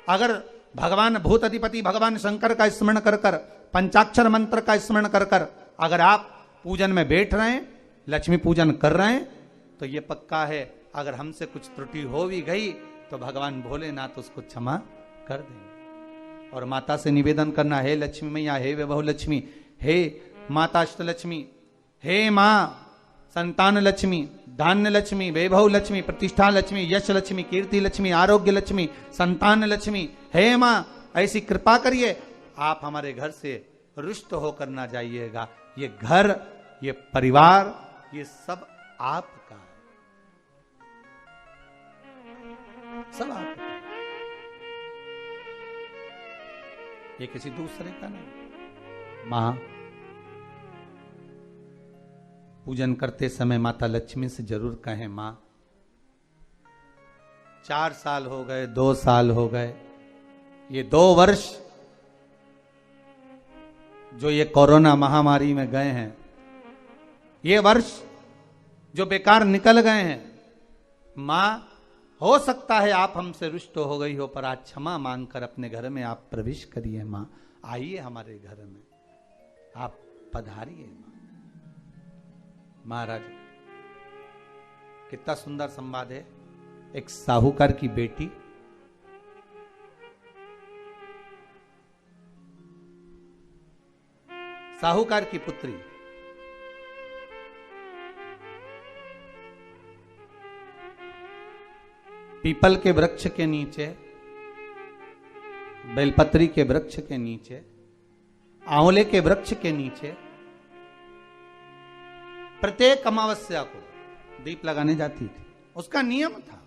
अगर भगवान भूत अधिपति भगवान शंकर का स्मरण कर कर, पंचाक्षर मंत्र का स्मरण कर कर अगर आप पूजन में बैठ रहे हैं, लक्ष्मी पूजन कर रहे हैं, तो ये पक्का है अगर हमसे कुछ त्रुटि हो भी गई तो भगवान भोलेनाथ उसको क्षमा कर देंगे। और माता से निवेदन करना, हे लक्ष्मी मैया, हे वैभव लक्ष्मी, हे माता अष्टलक्ष्मी, हे माँ संतान लक्ष्मी, धान्य लक्ष्मी, वैभव लक्ष्मी, प्रतिष्ठा लक्ष्मी, यश लक्ष्मी, कीर्ति लक्ष्मी, आरोग्य लक्ष्मी, संतान लक्ष्मी, हे माँ ऐसी कृपा करिए, आप हमारे घर से रुष्ट होकर ना जाइएगा। ये घर, ये परिवार, ये सब आपका है, सब आपका है, ये किसी दूसरे का नहीं। मां पूजन करते समय माता लक्ष्मी से जरूर कहें, मां 4 साल हो गए, 2 साल हो गए, ये 2 वर्ष जो ये कोरोना महामारी में गए हैं, ये वर्ष जो बेकार निकल गए हैं, मां हो सकता है आप हमसे रुष्ट हो गई हो, पर आज क्षमा मांगकर अपने घर में आप प्रवेश करिए। मां आइए हमारे घर में, आप पधारिए। मां महाराज कितना सुंदर संवाद है। एक साहूकार की बेटी साहूकार की पुत्री पीपल के वृक्ष के नीचे, बेलपत्री के वृक्ष के नीचे, आंवले के वृक्ष के नीचे प्रत्येक अमावस्या को दीप लगाने जाती थी। उसका नियम था।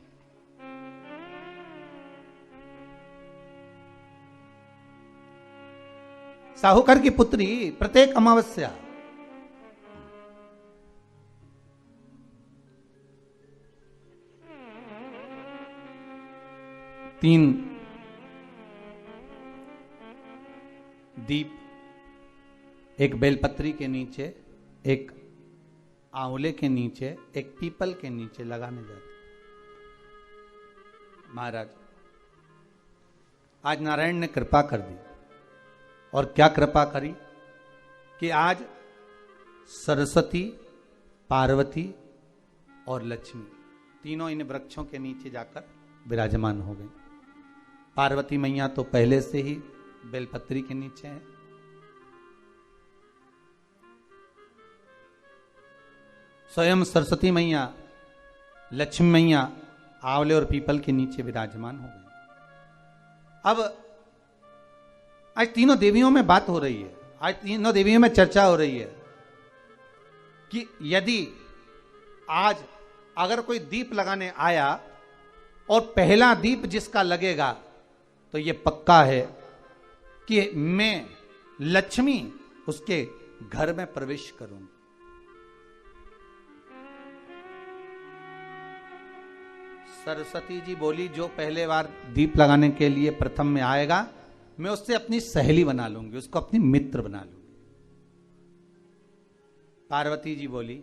साहूकार की पुत्री प्रत्येक अमावस्या तीन दीप, एक बेलपत्री के नीचे, एक आंवले के नीचे, एक पीपल के नीचे लगाने जाते। महाराज आज नारायण ने कृपा कर दी, और क्या कृपा करी कि आज सरस्वती, पार्वती और लक्ष्मी तीनों इन वृक्षों के नीचे जाकर विराजमान हो गई। पार्वती मैया तो पहले से ही बेलपत्री के नीचे है, स्वयं सरस्वती मैया, लक्ष्मी मैया आंवले और पीपल के नीचे विराजमान हो गई। अब आज तीनों देवियों में बात हो रही है, आज तीनों देवियों में चर्चा हो रही है कि यदि आज अगर कोई दीप लगाने आया और पहला दीप जिसका लगेगा तो ये पक्का है कि मैं लक्ष्मी उसके घर में प्रवेश करूंगी। सरस्वती जी बोली, जो पहले बार दीप लगाने के लिए प्रथम में आएगा मैं उससे अपनी सहेली बना लूंगी, उसको अपनी मित्र बना लूंगी। पार्वती जी बोली,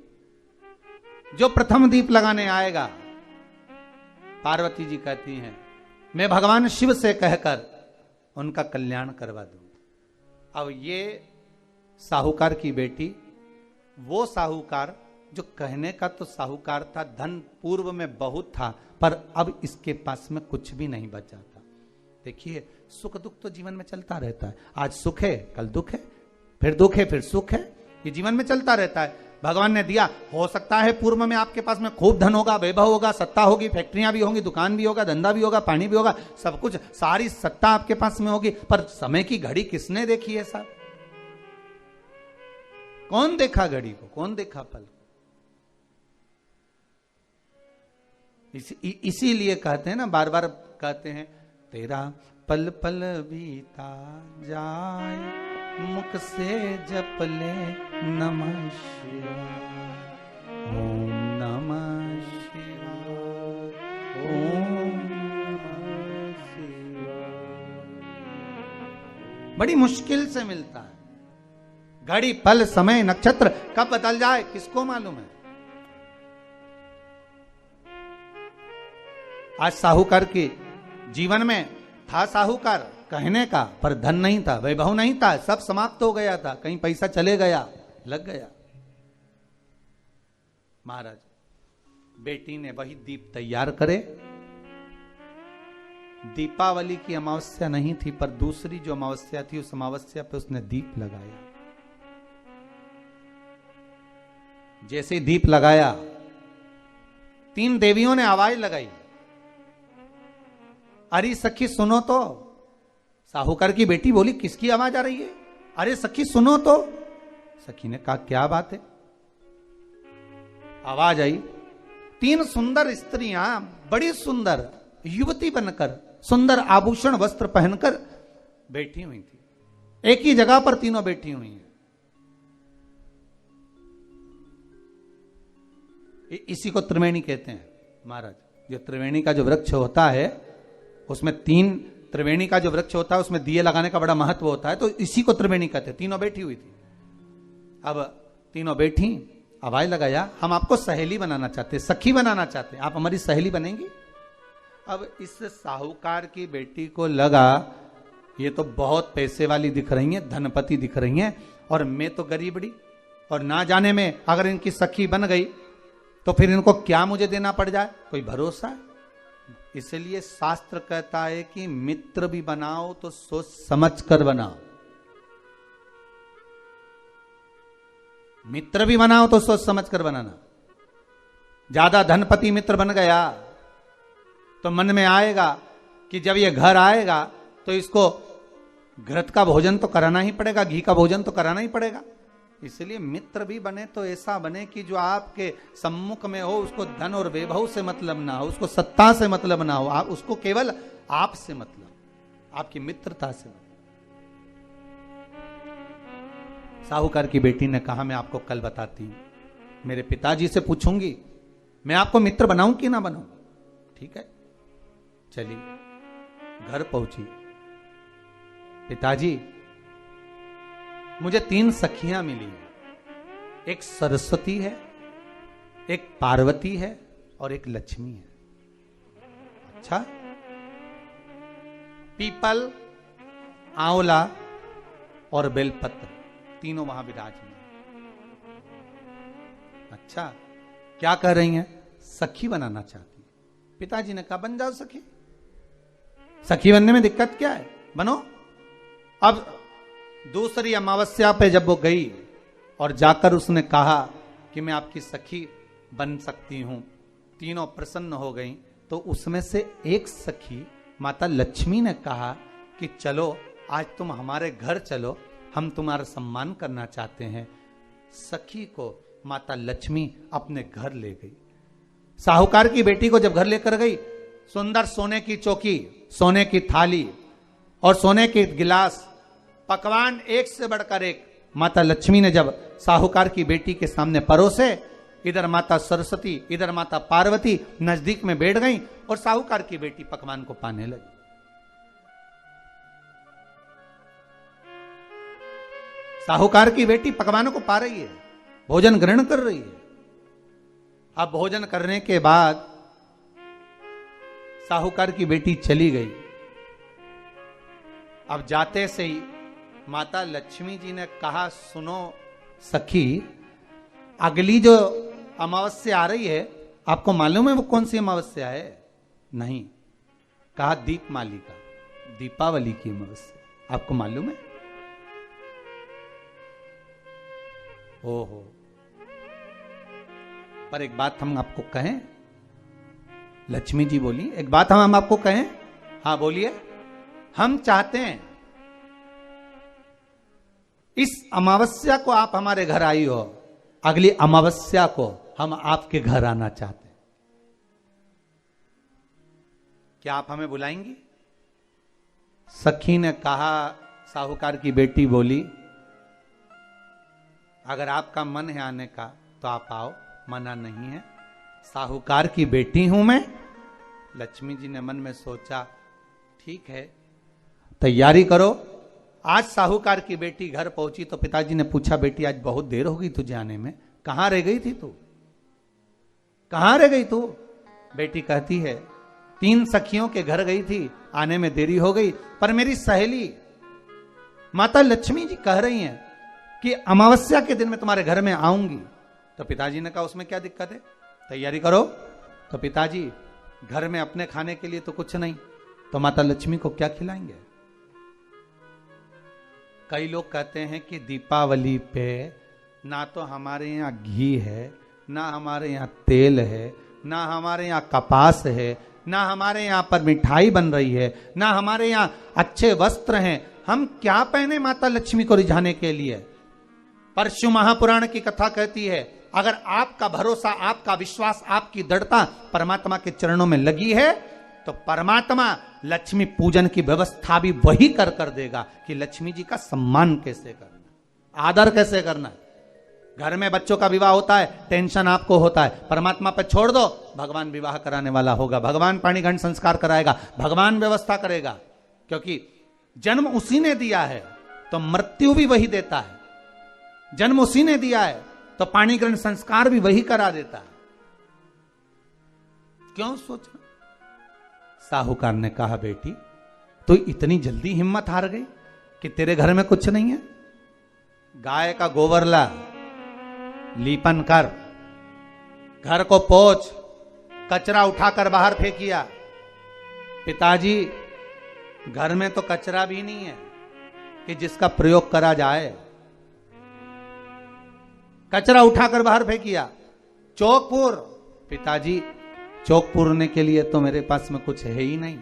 जो प्रथम दीप लगाने आएगा, पार्वती जी कहती हैं मैं भगवान शिव से कहकर उनका कल्याण करवा दूंगी। अब ये साहूकार की बेटी, वो साहूकार जो कहने का तो साहूकार था, धन पूर्व में बहुत था, पर अब इसके पास में कुछ भी नहीं बचा था। देखिए सुख दुख तो जीवन में चलता रहता है, आज सुख है कल दुख है, फिर दुख है फिर सुख है, ये जीवन में चलता रहता है। भगवान ने दिया, हो सकता है पूर्व में आपके पास में खूब धन होगा, वैभव होगा, सत्ता होगी, फैक्ट्रियां भी होंगी, दुकान भी होगा, धंधा भी होगा, पानी भी होगा, सब कुछ, सारी सत्ता आपके पास में होगी, पर समय की घड़ी किसने देखी है साहब? कौन देखा घड़ी को, कौन देखा पल को? इसीलिए कहते हैं ना, बार बार कहते हैं, तेरा पल पल बीता जाए, मुख से जप ले नमः शिवाय, ओम नमः शिवाय, ओम नमः शिवाय। बड़ी मुश्किल से मिलता है। घड़ी पल समय नक्षत्र कब बदल जाए किसको मालूम है? आज साहूकार के जीवन में था साहूकार कहने का, पर धन नहीं था, वैभव नहीं था, सब समाप्त हो गया था, कहीं पैसा चले गया, लग गया। महाराज बेटी ने वही दीप तैयार करे। दीपावली की अमावस्या नहीं थी, पर दूसरी जो अमावस्या थी उस अमावस्या पे उसने दीप लगाया। जैसे दीप लगाया, 3 देवियों ने आवाज लगाई, अरे सखी सुनो तो। साहूकार की बेटी बोली, किसकी आवाज आ रही है? अरे सखी सुनो तो। सखी ने कहा, क्या बात है? आवाज आई, 3 सुंदर स्त्रियां, बड़ी सुंदर युवती बनकर, सुंदर आभूषण वस्त्र पहनकर बैठी हुई थी। एक ही जगह पर तीनों बैठी हुई हैं। इसी को त्रिवेणी कहते हैं महाराज। जो त्रिवेणी का जो वृक्ष होता है उसमें 3, त्रिवेणी का जो वृक्ष होता है उसमें दिए लगाने का बड़ा महत्व होता है, तो इसी को त्रिवेणी कहते हैं। तीनों बैठी हुई थी। अब तीनों बैठी, आवाज लगाया, हम आपको सहेली बनाना चाहते, सखी बनाना चाहते, आप हमारी सहेली बनेंगी? अब इस साहूकार की बेटी को लगा ये तो बहुत पैसे वाली दिख रही हैं, धनपति दिख रही हैं, और मैं तो गरीबड़ी, और ना जाने में अगर इनकी सखी बन गई तो फिर इनको क्या मुझे देना पड़ जाए, कोई भरोसा है? इसलिए शास्त्र कहता है कि मित्र भी बनाओ तो सोच समझ कर बनाओ। मित्र भी बनाओ तो सोच समझ कर बनाना। ज्यादा धनपति मित्र बन गया तो मन में आएगा कि जब ये घर आएगा तो इसको घृत का भोजन तो कराना ही पड़ेगा, घी का भोजन तो कराना ही पड़ेगा। इसलिए मित्र भी बने तो ऐसा बने कि जो आपके सम्मुख में हो, उसको धन और वैभव से मतलब ना हो, उसको सत्ता से मतलब ना हो, आप उसको केवल आपसे मतलब, आपकी मित्रता से। साहूकार की बेटी ने कहा, मैं आपको कल बताती हूं, मेरे पिताजी से पूछूंगी मैं आपको मित्र बनाऊं कि ना बनाऊं। ठीक है, चलिए घर पहुंची। पिताजी, मुझे 3 सखियां मिली हैं, एक सरस्वती है, एक पार्वती है और एक लक्ष्मी है। अच्छा, पीपल, आंवला और बेलपत्र तीनों वहां विराजमान। अच्छा, क्या कह रही हैं? सखी बनाना चाहती है। पिताजी ने कहा, बन जाओ सखी, सखी बनने में दिक्कत क्या है, बनो। अब दूसरी अमावस्या पे जब वो गई और जाकर उसने कहा कि मैं आपकी सखी बन सकती हूं, तीनों प्रसन्न हो गई। तो उसमें से एक सखी माता लक्ष्मी ने कहा कि चलो आज तुम हमारे घर चलो, हम तुम्हारा सम्मान करना चाहते हैं। सखी को माता लक्ष्मी अपने घर ले गई। साहूकार की बेटी को जब घर लेकर गई, सुंदर सोने की चौकी, सोने की थाली और सोने के गिलास, पकवान एक से बढ़कर एक माता लक्ष्मी ने जब साहूकार की बेटी के सामने परोसे, इधर माता सरस्वती, इधर माता पार्वती नजदीक में बैठ गई और साहूकार की बेटी पकवान को पाने लगी। साहूकार की बेटी पकवानों को पा रही है, भोजन ग्रहण कर रही है। अब भोजन करने के बाद साहूकार की बेटी चली गई। अब जाते से ही माता लक्ष्मी जी ने कहा, सुनो सखी, अगली जो अमावस्या आ रही है, आपको मालूम है वो कौन सी अमावस्या है? नहीं। कहा, दीपमालिका, दीपावली की अमावस्या, आपको मालूम है? ओहो, पर एक बात हम आपको कहें। लक्ष्मी जी बोली, एक बात हम आपको कहें। हाँ बोलिए। हम चाहते हैं इस अमावस्या को आप हमारे घर आई हो, अगली अमावस्या को हम आपके घर आना चाहते हैं, क्या आप हमें बुलाएंगी? सखी ने कहा, साहूकार की बेटी बोली, अगर आपका मन है आने का तो आप आओ, मना नहीं है। साहूकार की बेटी हूं मैं। लक्ष्मी जी ने मन में सोचा, ठीक है, तैयारी करो। आज साहूकार की बेटी घर पहुंची तो पिताजी ने पूछा, बेटी आज बहुत देर हो गई तुझे आने में, कहां रह गई थी तू, कहां रह गई तू? बेटी कहती है, 3 सखियों के घर गई थी, आने में देरी हो गई, पर मेरी सहेली माता लक्ष्मी जी कह रही हैं कि अमावस्या के दिन मैं तुम्हारे घर में आऊंगी। तो पिताजी ने कहा उसमें क्या दिक्कत है, तैयारी करो। तो पिताजी घर में अपने खाने के लिए तो कुछ नहीं, तो माता लक्ष्मी को क्या खिलाएंगे। कई लोग कहते हैं कि दीपावली पे ना तो हमारे यहाँ घी है, ना हमारे यहाँ तेल है, ना हमारे यहाँ कपास है, ना हमारे यहाँ पर मिठाई बन रही है, ना हमारे यहाँ अच्छे वस्त्र हैं, हम क्या पहने माता लक्ष्मी को रिझाने के लिए। पर शिव महापुराण की कथा कहती है अगर आपका भरोसा, आपका विश्वास, आपकी दृढ़ता परमात्मा के चरणों में लगी है तो परमात्मा लक्ष्मी पूजन की व्यवस्था भी वही कर देगा कि लक्ष्मी जी का सम्मान कैसे करना, आदर कैसे करना है। घर में बच्चों का विवाह होता है, टेंशन आपको होता है, परमात्मा पर छोड़ दो, भगवान विवाह कराने वाला होगा, भगवान पाणी घंट संस्कार कराएगा, भगवान व्यवस्था करेगा, क्योंकि जन्म उसी ने दिया है तो मृत्यु भी वही देता है। जन्म उसी ने दिया है तो पाणी ग्रहण संस्कार भी वही करा देता है। क्यों सोचना। साहूकार ने कहा बेटी तो इतनी जल्दी हिम्मत हार गई कि तेरे घर में कुछ नहीं है। गाय का गोबर ला, लीपन कर, घर को पोंछ, कचरा उठाकर बाहर फेंकिया। पिताजी घर में तो कचरा भी नहीं है कि जिसका प्रयोग करा जाए। कचरा उठाकर बाहर फेंकिया। चौक पिताजी चौक पूरने के लिए तो मेरे पास में कुछ है ही नहीं,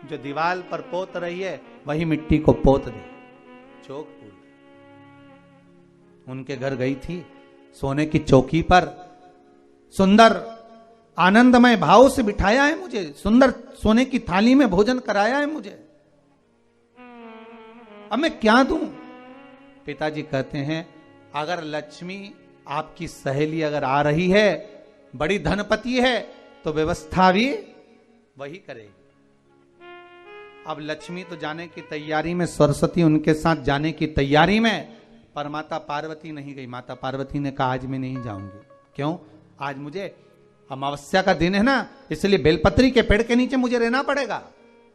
जो दीवार पर पोत रही है वही मिट्टी को पोत दे। चौक पूर। उनके घर गई थी, सोने की चौकी पर सुंदर आनंदमय भाव से बिठाया है मुझे, सुंदर सोने की थाली में भोजन कराया है मुझे, अब मैं क्या दूं। पिताजी कहते हैं अगर लक्ष्मी आपकी सहेली अगर आ रही है, बड़ी धनपति है, तो व्यवस्था भी वही करेगी। अब लक्ष्मी तो जाने की तैयारी में, सरस्वती उनके साथ जाने की तैयारी में, पर माता पार्वती नहीं गई। माता पार्वती ने कहा आज मैं नहीं जाऊंगी। क्यों? आज मुझे अमावस्या का दिन है ना, इसलिए बेलपत्री के पेड़ के नीचे मुझे रहना पड़ेगा।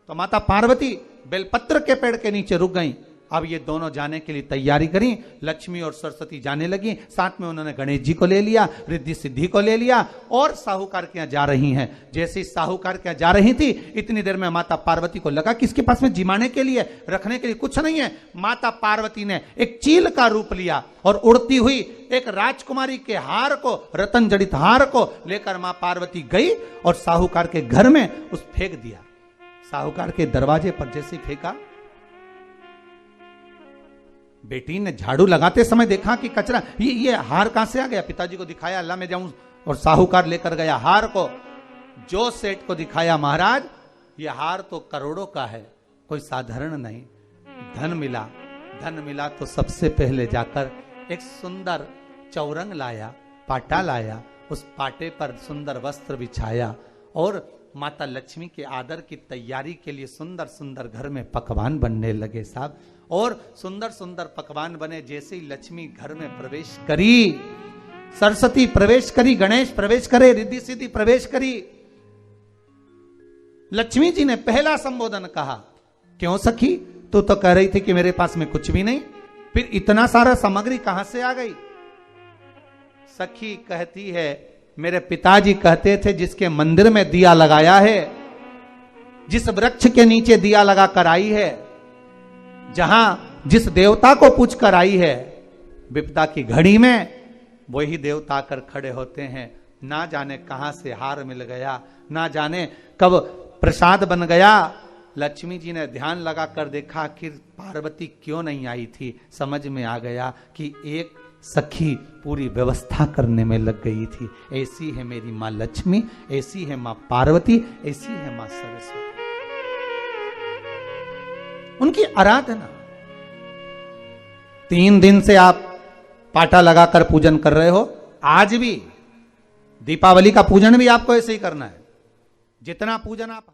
तो माता पार्वती बेलपत्र के पेड़ के नीचे रुक गई। अब ये दोनों जाने के लिए तैयारी करी। लक्ष्मी और सरस्वती जाने लगी, साथ में उन्होंने गणेश जी को ले लिया, रिद्धि सिद्धि को ले लिया और साहूकार के यहाँ जा रही हैं। जैसे ही साहूकार के यहाँ जा रही थी, इतनी देर में माता पार्वती को लगा कि इसके पास में जिमाने के लिए, रखने के लिए कुछ नहीं है। माता पार्वती ने एक चील का रूप लिया और उड़ती हुई एक राजकुमारी के हार को, रतन जड़ित हार को लेकर मां पार्वती गई और साहूकार के घर में उस फेंक दिया। साहूकार के दरवाजे पर जैसे फेंका, बेटी ने झाड़ू लगाते समय देखा कि कचरा, ये हार कहां से आ गया। पिताजी को दिखाया, अल्लाह मैं जाऊं, और साहूकार लेकर गया हार को। जो सेठ को दिखाया, महाराज ये हार तो करोड़ों का है, कोई साधारण नहीं। धन मिला तो सबसे पहले जाकर एक सुंदर चौरंग लाया, पाटा लाया, उस पाटे पर सुंदर वस्त्र बिछाया और माता लक्ष्मी के आदर की तैयारी के लिए सुंदर सुंदर घर में पकवान बनने लगे साहब। और सुंदर सुंदर पकवान बने। जैसे ही लक्ष्मी घर में प्रवेश करी, सरस्वती प्रवेश करी, गणेश प्रवेश करे, रिद्धि सिद्धि प्रवेश करी, लक्ष्मी जी ने पहला संबोधन कहा, क्यों सखी, तू तो कह रही थी कि मेरे पास में कुछ भी नहीं, फिर इतना सारा सामग्री कहां से आ गई। सखी कहती है, मेरे पिताजी कहते थे जिसके मंदिर में दिया लगाया है, जिस वृक्ष के नीचे दिया लगा कर आई है, जहां जिस देवता को पूछ कर आई है, विपदा की घड़ी में वही देवता आकर खड़े होते हैं। ना जाने कहां से हार मिल गया, ना जाने कब प्रसाद बन गया। लक्ष्मी जी ने ध्यान लगा कर देखा, आखिर पार्वती क्यों नहीं आई थी। समझ में आ गया कि एक सखी पूरी व्यवस्था करने में लग गई थी। ऐसी है मेरी मां लक्ष्मी, ऐसी है मां पार्वती, ऐसी है मां सरस्वती। उनकी आराधना 3 दिन से आप पाटा लगाकर पूजन कर रहे हो। आज भी दीपावली का पूजन भी आपको ऐसे ही करना है। जितना पूजन आप